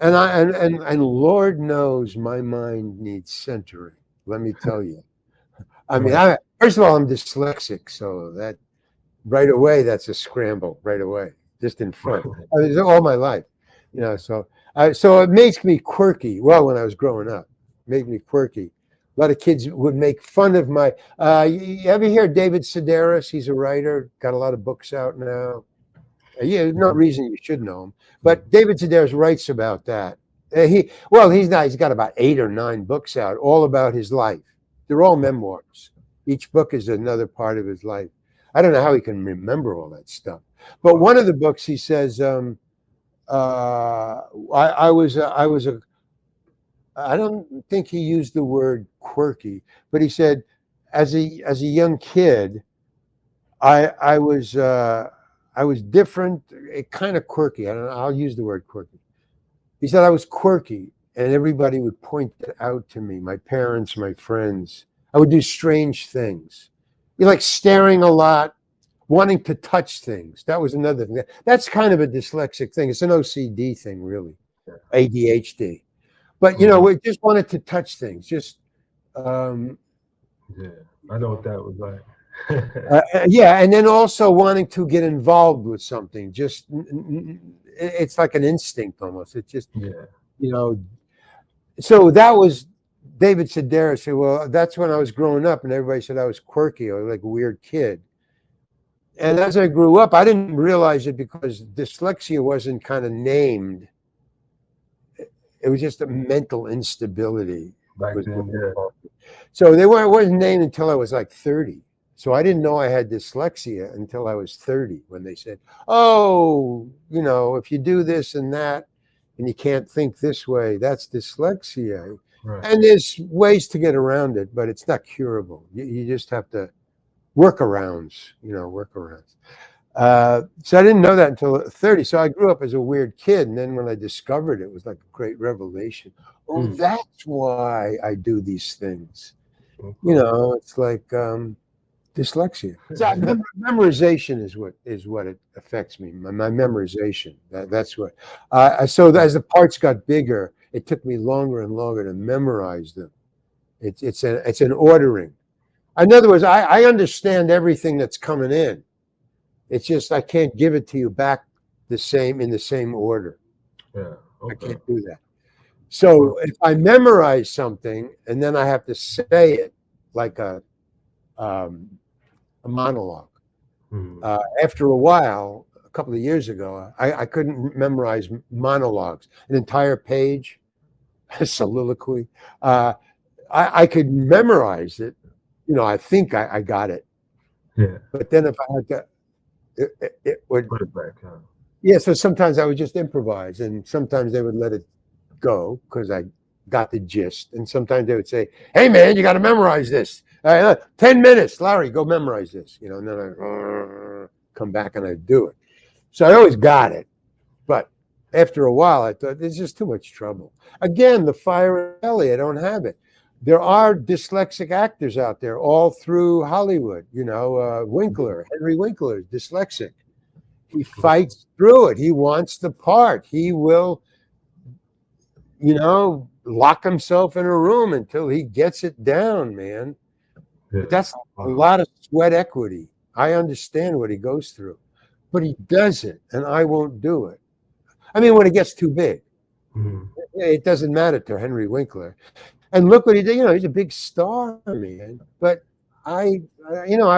and Lord knows my mind needs centering. Let me tell you. I mean, first of all, I'm dyslexic, so that right away, that's a scramble right away, just in front. All my life, so it makes me quirky. Well, when I was growing up, it made me quirky. A lot of kids would make fun of my. You ever hear David Sedaris? He's a writer, got a lot of books out now. No reason you should know him, but David Sedaris writes about that. He's not. He's got about 8 or 9 books out, all about his life. They're all memoirs. Each book is another part of his life. I don't know how he can remember all that stuff. But one of the books, he says, I don't think he used the word quirky, but he said, as a young kid, I was different, kind of quirky. I don't know. I'll use the word quirky. He said I was quirky, and everybody would point it out to me. My parents, my friends. I would do strange things. You like staring a lot, wanting to touch things. That was another thing. That's kind of a dyslexic thing. It's an OCD thing, really, ADHD. But we just wanted to touch things. Just I know what that was like. and then also wanting to get involved with something. Just it's like an instinct almost. It's just So that was David Sedaris said, well, that's when I was growing up, and everybody said I was quirky or like a weird kid. And as I grew up, I didn't realize it because dyslexia wasn't kind of named. It was just a mental instability. Back then, So it wasn't named until I was like 30. So I didn't know I had dyslexia until I was 30 when they said, oh, if you do this and that and you can't think this way, that's dyslexia. Right. And there's ways to get around it, but it's not curable. You just have to workarounds. So I didn't know that until 30. So I grew up as a weird kid. And then when I discovered it, it was like a great revelation. Oh, that's why I do these things. It's like dyslexia. So memorization is what it affects me. My memorization. That's what. So as the parts got bigger, it took me longer and longer to memorize them. It's an ordering. In other words, I understand everything that's coming in. It's just I can't give it to you back in the same order. Yeah. I Okay. can't do that. So if I memorize something and then I have to say it like a monologue, Mhm. after a while, a couple of years ago, I couldn't memorize monologues, an entire page, a soliloquy. I could memorize it. I think I got it. Yeah. But then if I had to, it would, Put it back. Huh? yeah. So sometimes I would just improvise, and sometimes they would let it go because I got the gist. And sometimes they would say, "Hey, man, you got to memorize this. 10 minutes, Larry, go memorize this." And then I come back and I do it. So I always got it. But after a while, I thought there's just too much trouble. Again, the fire in belly, I don't have it. There are dyslexic actors out there all through Hollywood. Winkler, Henry Winkler, is dyslexic. He fights through it. He wants the part. He will, lock himself in a room until he gets it down, man. Yeah. But that's a lot of sweat equity. I understand what he goes through, but he does it, and I won't do it. I mean, when it gets too big, Mhm. it doesn't matter to Henry Winkler. And look what he did. He's a big star, man. But I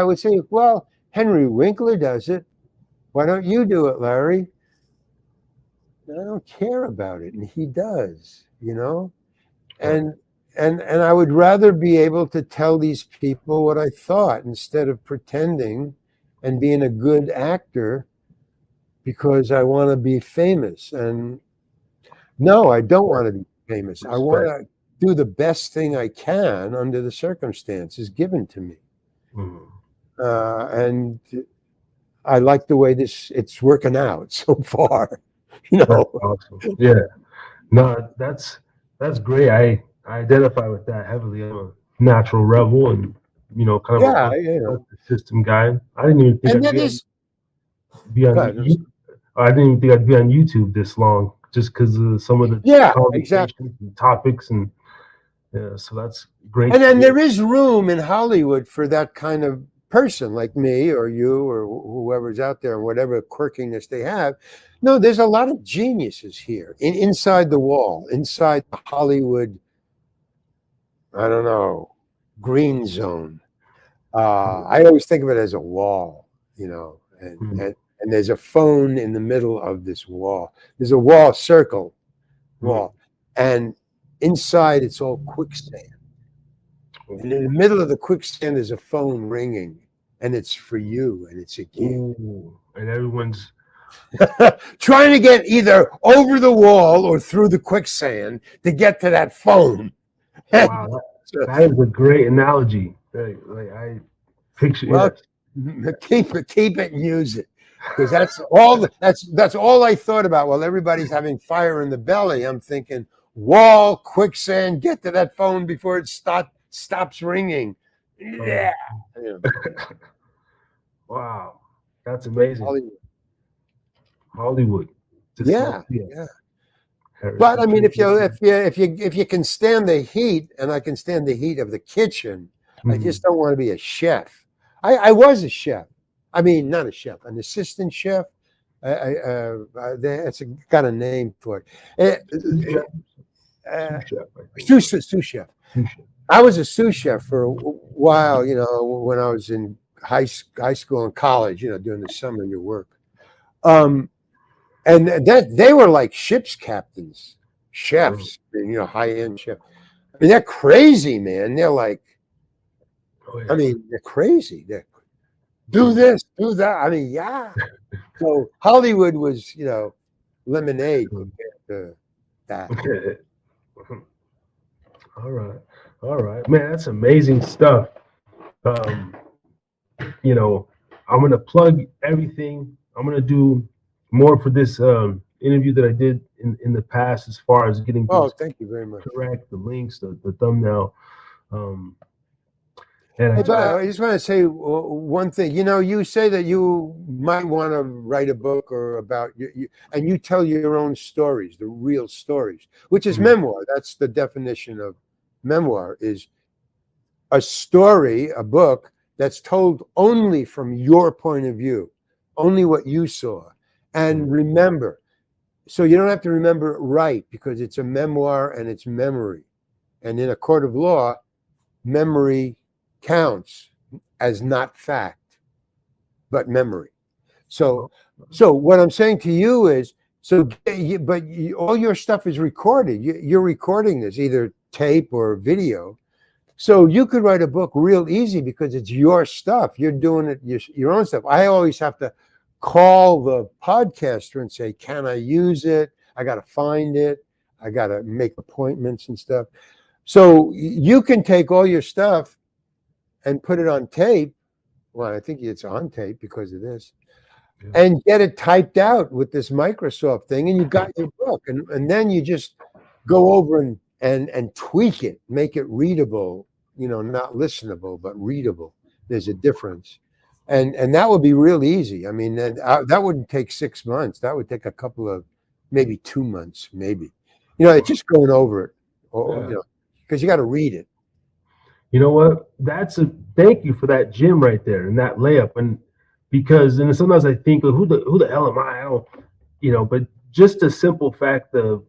would say, well, Henry Winkler does it. Why don't you do it, Larry? I don't care about it, and he does. And I would rather be able to tell these people what I thought instead of pretending and being a good actor because I want to be famous. And no, I don't want to be famous. I want to do the best thing I can under the circumstances given to me. Mhm. And I like the way it's working out so far. That's awesome. Yeah. No, that's great. I identify with that heavily. I'm a natural rebel and kind of Yeah, a system guy. I didn't even think and I'd that is be on I didn't even think I'd be on YouTube this long just because of some of the conversations exactly. and topics and so that's great. And then there is room in Hollywood for that kind of person like me or you or whoever's out there, whatever quirkiness they have. No, there's a lot of geniuses here inside the wall, inside the Hollywood, I don't know, green zone. I always think of it as a wall, and there's a phone in the middle of this wall. There's a wall, circle wall, and inside it's all quicksand. And in the middle of the quicksand is a phone ringing, and it's for you, and it's a gift. And everyone's trying to get either over the wall or through the quicksand to get to that phone. Wow, that is a great analogy. Like I picture. Well, keep it and use it, because that's all I thought about. While everybody's having fire in the belly, I'm thinking wall, quicksand, get to that phone before it stops ringing. Yeah. Wow, that's amazing. Hollywood. Yeah. But I mean, if you can stand the heat, and I can stand the heat of the kitchen, I just don't want to be a chef. I was a chef. I mean, not a chef, an assistant chef. It's got a name for it. Sous chef. I was a sous chef for a while, when I was in high school and college, during the summer you work. And that they were like ship's captains, chefs, high-end chef. I mean, they're crazy, man. They're like, I mean, they're crazy. They do this, do that. I mean, yeah. So Hollywood was, lemonade compared to that. All right, man. That's amazing stuff. I'm gonna plug everything. I'm gonna do more for this interview that I did in the past, as far as getting things thank you very much. correct, the links, the thumbnail. But I just want to say one thing. You say that you might want to write a book or about you, and you tell your own stories, the real stories, which is memoir. That's the definition of memoir: is a story, a book that's told only from your point of view, only what you saw. And remember, So you don't have to remember it right because it's a memoir and it's memory. And in a court of law, memory counts as not fact, but memory. So what I'm saying to you is, all your stuff is recorded. You're recording this, either tape or video. So you could write a book real easy because it's your stuff. You're doing it your own stuff. I always have to call the podcaster and say, can I use it? I got to find it. I got to make appointments and stuff. So you can take all your stuff and put it on tape. Well, I think it's on tape because of this. Yeah. And get it typed out with this Microsoft thing, and you got your book. And then you just go over and tweak it, make it readable, not listenable, but readable. There's a difference. And that would be real easy. I mean, that wouldn't take 6 months. That would take a couple of, maybe 2 months, maybe. It's just going over it, because you got to read it. You know what? Thank you for that gym right there and that layup. And because sometimes I think, who the hell am I? I don't, but just the simple fact of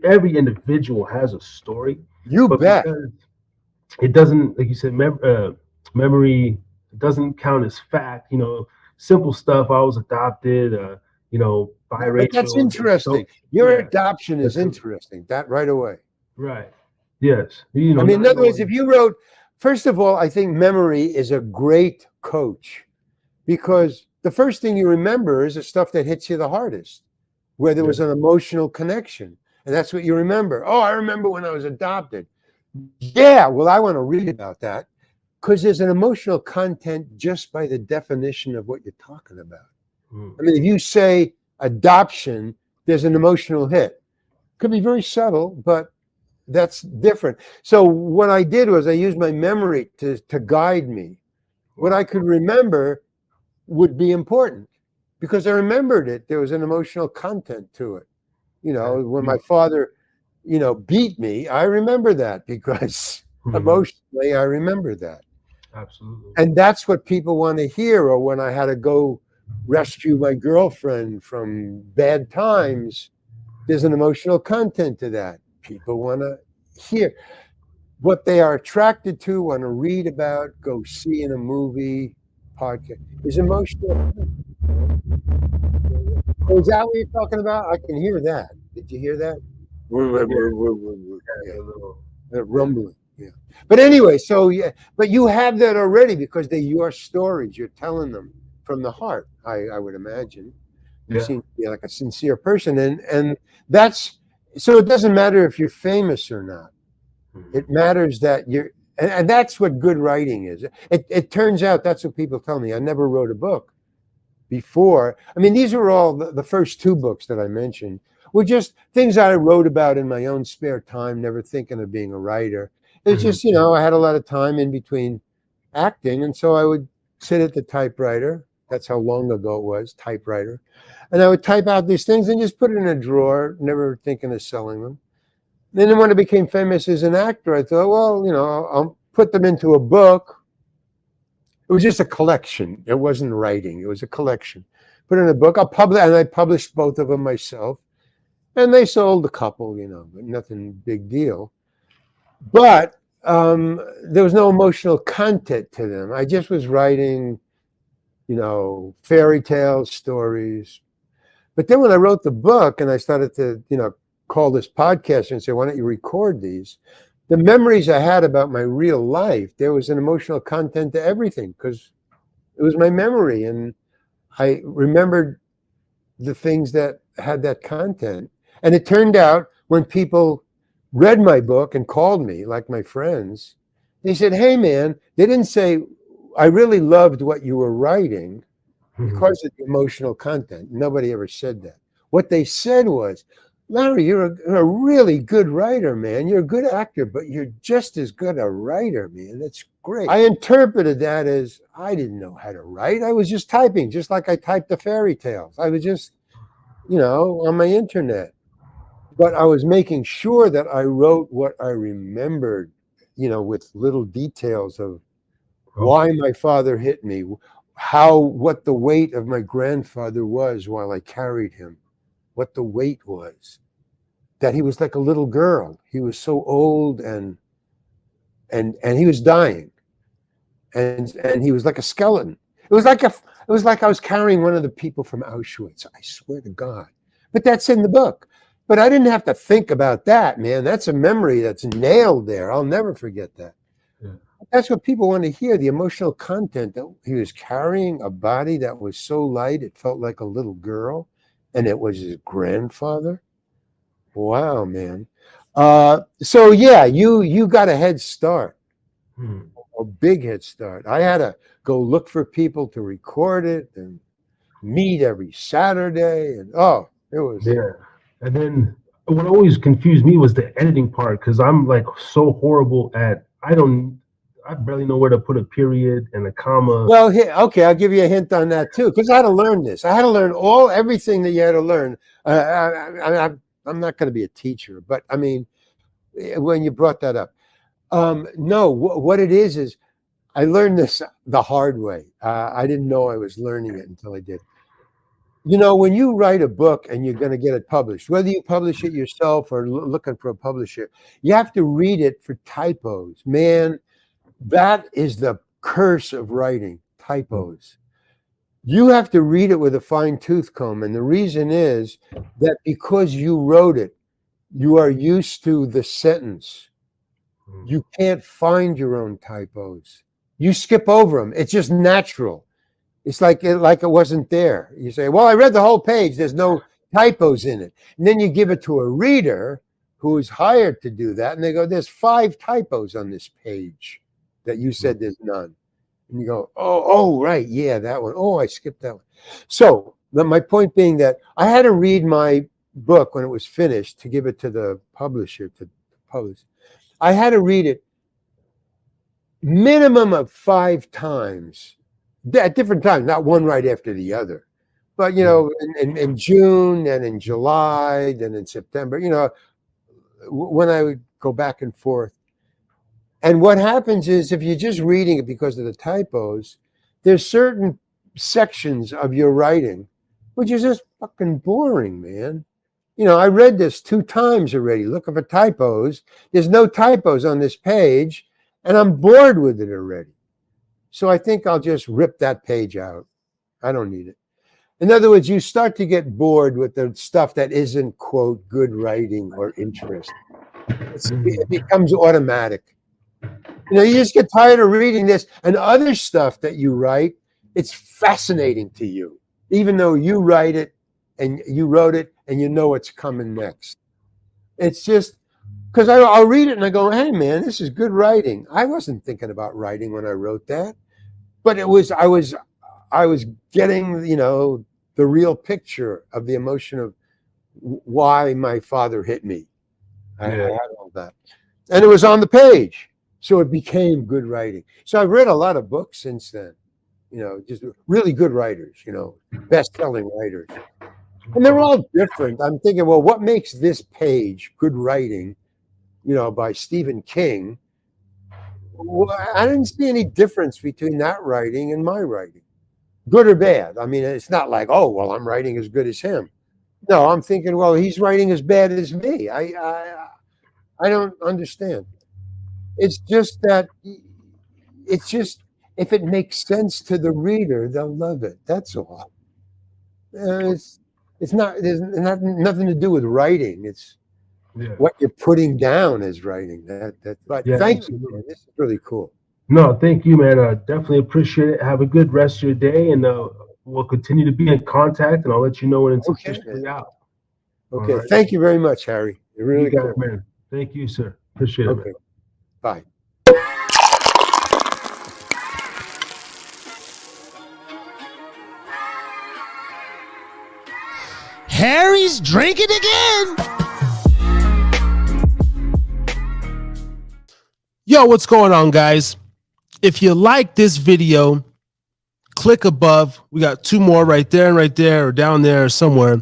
every individual has a story. You bet. It doesn't, like you said, memory doesn't count as fact. Simple stuff. I was adopted. Biracial. But that's interesting. Your adoption is interesting. That right away. Right. Yes. In other words, if you wrote, first of all, I think memory is a great coach because the first thing you remember is the stuff that hits you the hardest, where there was an emotional connection. And that's what you remember. Oh, I remember when I was adopted. Yeah, well, I want to read about that because there's an emotional content just by the definition of what you're talking about. I mean, if you say adoption, there's an emotional hit. Could be very subtle, but that's different. So what I did was I used my memory to guide me. What I could remember would be important because I remembered it. There was an emotional content to it. When my father, beat me, I remember that because emotionally I remember that. Absolutely. And that's what people want to hear. Or when I had to go rescue my girlfriend from bad times, there's an emotional content to that. People want to hear what they are attracted to, want to read about, go see in a movie, podcast, is emotional. Is that what you're talking about? I can hear that. Did you hear that? Yeah. Rumbling. Yeah. But anyway, but you have that already because they're your stories. You're telling them from the heart, I would imagine. You seem to be like a sincere person. And that's, so it doesn't matter if you're famous or not. It matters that and that's what good writing is. It turns out that's what people tell me. I never wrote a book before. I mean, these are all the first 2 books that I mentioned were just things I wrote about in my own spare time, never thinking of being a writer. It's just, I had a lot of time in between acting. And so I would sit at the typewriter. That's how long ago it was, typewriter. And I would type out these things and just put it in a drawer, never thinking of selling them. Then when I became famous as an actor, I thought, well, I'll put them into a book. It was just a collection. It wasn't writing. It was a collection. Put it in a book. And I published both of them myself. And they sold a couple, but nothing big deal. But there was no emotional content to them. I just was writing, fairy tales, stories. But then when I wrote the book and I started to, call this podcast and say, why don't you record these? The memories I had about my real life, there was an emotional content to everything because it was my memory. And I remembered the things that had that content. And it turned out when people read my book and called me, like my friends, they said, hey, man, they didn't say, I really loved what you were writing because of the emotional content. Nobody ever said that. What they said was, Larry, you're a really good writer, man. You're a good actor, but you're just as good a writer, man. That's great. I interpreted that as I didn't know how to write. I was just typing, just like I typed the fairy tales. I was just, on my internet. But I was making sure that I wrote what I remembered, with little details of why my father hit me, what the weight of my grandfather was while I carried him, what the weight was. That he was like a little girl. He was so old and he was dying. And he was like a skeleton. It was like I was carrying one of the people from Auschwitz. I swear to God. But that's in the book. But I didn't have to think about that, man. That's a memory that's nailed there. I'll never forget that. Yeah. That's what people want to hear, the emotional content. That he was carrying a body that was so light, it felt like a little girl, and it was his grandfather. Wow, man. So yeah, you got a head start. A big head start. I had to go look for people to record it and meet every Saturday, and it was. Yeah. And then what always confused me was the editing part, because I'm like so horrible at I barely know where to put a period and a comma. Well, okay, I'll give you a hint on that too, because I had to learn this. I had to learn everything that you had to learn. I'm not going to be a teacher, but I mean, when you brought that up, no, what it is I learned this the hard way. I didn't know I was learning it until I did. You know, when you write a book and you're going to get it published, whether you publish it yourself or looking for a publisher, you have to read it for typos. Man, that is the curse of writing, typos. You have to read it with a fine-tooth comb. And the reason is that because you wrote it, you are used to the sentence. You can't find your own typos. You skip over them. It's just natural. It's like it wasn't there. You say, well, I read the whole page. There's no typos in it. And then you give it to a reader who is hired to do that. And they go, there's 5 typos on this page that you said there's none. And you go, oh, right. Yeah, that one. Oh, I skipped that one. So my point being that I had to read my book when it was finished to give it to the publisher to publish. I had to read it minimum of 5 times at different times, not one right after the other. But, you know, in June and in July, then in September, you know, when I would go back and forth. And what happens is if you're just reading it because of the typos, there's certain sections of your writing which is just fucking boring, man. You know, I read this 2 times already, looking for typos. There's no typos on this page, and I'm bored with it already. So I think I'll just rip that page out. I don't need it. In other words, you start to get bored with the stuff that isn't, quote, good writing or interest. It becomes automatic. You know, you just get tired of reading this and other stuff that you write. It's fascinating to you, even though you write it and you wrote it and you know what's coming next. It's just because I'll read it and I go, hey, man, this is good writing. I wasn't thinking about writing when I wrote that, but I was getting, you know, the real picture of the emotion of why my father hit me. I had all that. And it was on the page. So it became good writing. So I've read a lot of books since then, you know, just really good writers, you know, best-selling writers. And they're all different. I'm thinking, well, what makes this page good writing, you know, by Stephen King? Well, I didn't see any difference between that writing and my writing, good or bad. I mean, it's not like, oh, well, I'm writing as good as him. No, I'm thinking, well, he's writing as bad as me. I don't understand. It's just that if it makes sense to the reader, they'll love it. That's all. There's nothing to do with writing. It's what you're putting down as writing. But thank you, man. This is really cool. No, thank you, man. I definitely appreciate it. Have a good rest of your day, and we'll continue to be in contact, and I'll let you know when it's officially out. Okay, right. Thank you very much, Harry. You're really cool, man. Thank you, sir. Appreciate it. Man. Bye. Harry's drinking again. Yo, what's going on, guys? If you like this video, click above. We got 2 more right there, or down there, or somewhere.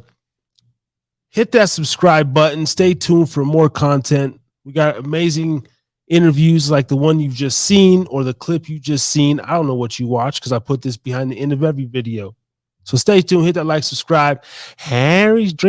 Hit that subscribe button. Stay tuned for more content. We got amazing interviews like the one you've just seen or the clip you just seen. I don't know what you watch because I put this behind the end of every video. So stay tuned. Hit that like, subscribe. Harry's drinking.